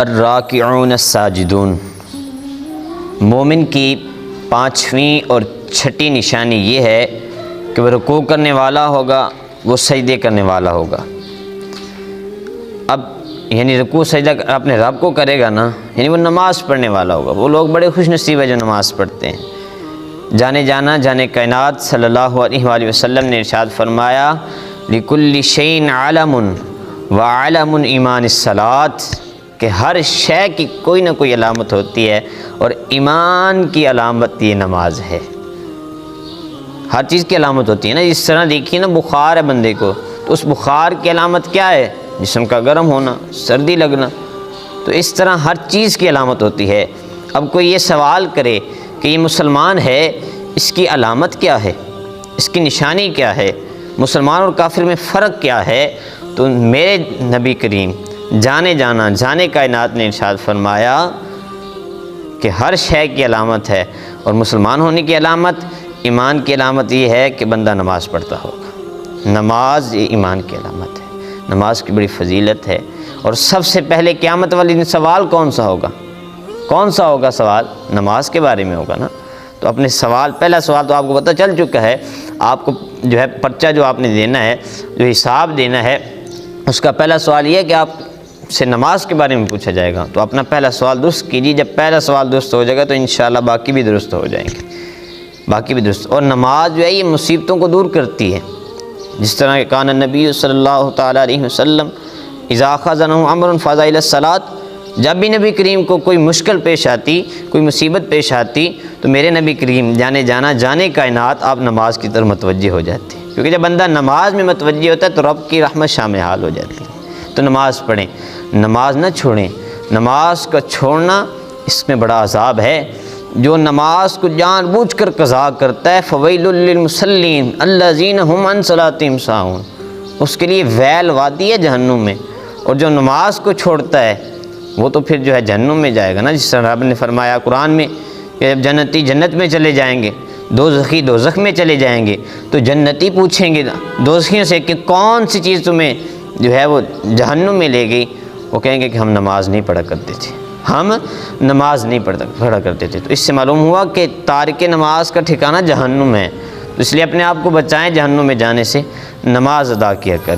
الراکعون الساجدون، مومن کی پانچویں اور چھٹی نشانی یہ ہے کہ وہ رکوع کرنے والا ہوگا، وہ سجدے کرنے والا ہوگا۔ اب یعنی رکوع سجدہ اپنے رب کو کرے گا نا، یعنی وہ نماز پڑھنے والا ہوگا۔ وہ لوگ بڑے خوش نصیب ہیں جو نماز پڑھتے ہیں۔ جانے جانا جانے کائنات صلی اللہ علیہ وآلہ وسلم نے ارشاد فرمایا لِكُلِّ شَيْءٍ عَلَمٌ وَعَلَمٌ ایمان الصلاۃ، کہ ہر شے کی کوئی نہ کوئی علامت ہوتی ہے اور ایمان کی علامت یہ نماز ہے۔ ہر چیز کی علامت ہوتی ہے نا، اس طرح دیکھیے نا بخار ہے بندے کو، تو اس بخار کی علامت کیا ہے؟ جسم کا گرم ہونا، سردی لگنا۔ تو اس طرح ہر چیز کی علامت ہوتی ہے۔ اب کوئی یہ سوال کرے کہ یہ مسلمان ہے، اس کی علامت کیا ہے، اس کی نشانی کیا ہے، مسلمان اور کافر میں فرق کیا ہے؟ تو میرے نبی کریم جانے جانا جانے کائنات نے ارشاد فرمایا کہ ہر شے کی علامت ہے، اور مسلمان ہونے کی علامت، ایمان کی علامت یہ ہے کہ بندہ نماز پڑھتا ہوگا۔ نماز یہ ایمان کی علامت ہے، نماز کی بڑی فضیلت ہے۔ اور سب سے پہلے قیامت والے دن سوال کون سا ہوگا؟ کون سا ہوگا سوال؟ نماز کے بارے میں ہوگا نا۔ تو اپنے سوال، پہلا سوال تو آپ کو پتہ چل چکا ہے، آپ کو جو ہے پرچہ جو آپ نے دینا ہے، جو حساب دینا ہے، اس کا پہلا سوال یہ ہے کہ آپ سے نماز کے بارے میں پوچھا جائے گا۔ تو اپنا پہلا سوال درست کیجیے، جب پہلا سوال درست ہو جائے گا تو انشاءاللہ باقی بھی درست ہو جائیں گے، باقی بھی درست۔ اور نماز جو ہے یہ مصیبتوں کو دور کرتی ہے، جس طرح کہ کان النبی صلی اللہ تعالیٰ علیہ وسلم اذا اخذہ امر فزع الی الصلاۃ، جب بھی نبی کریم کو کوئی مشکل پیش آتی، کوئی مصیبت پیش آتی، تو میرے نبی کریم جانے جانا جانے کائنات آپ نماز کی طرف متوجہ ہو جاتے ہیں، کیونکہ جب بندہ نماز میں متوجہ ہوتا ہے تو رب کی رحمت شامل حال ہو جاتی ہے۔ تو نماز پڑھیں، نماز نہ چھوڑیں۔ نماز کا چھوڑنا اس میں بڑا عذاب ہے۔ جو نماز کو جان بوجھ کر قضا کرتا ہے فویل للمصلین الذین هم عن صلاتهم ساہون، اس کے لیے ویل وادی ہے جہنم میں۔ اور جو نماز کو چھوڑتا ہے وہ تو پھر جو ہے جہنم میں جائے گا نا، جس طرح رب نے فرمایا قرآن میں کہ جب جنتی جنت میں چلے جائیں گے، دوزخی دوزخ میں چلے جائیں گے، تو جنتی پوچھیں گے دوزخیوں سے کہ کون سی چیز تمہیں جو ہے وہ جہنم میں لے گئی؟ وہ کہیں گے کہ ہم نماز نہیں پڑھا کرتے تھے، ہم نماز نہیں پڑھا کرتے تھے۔ تو اس سے معلوم ہوا کہ تارک نماز کا ٹھکانہ جہنم ہے۔ تو اس لیے اپنے آپ کو بچائیں جہنم میں جانے سے، نماز ادا کیا کریں۔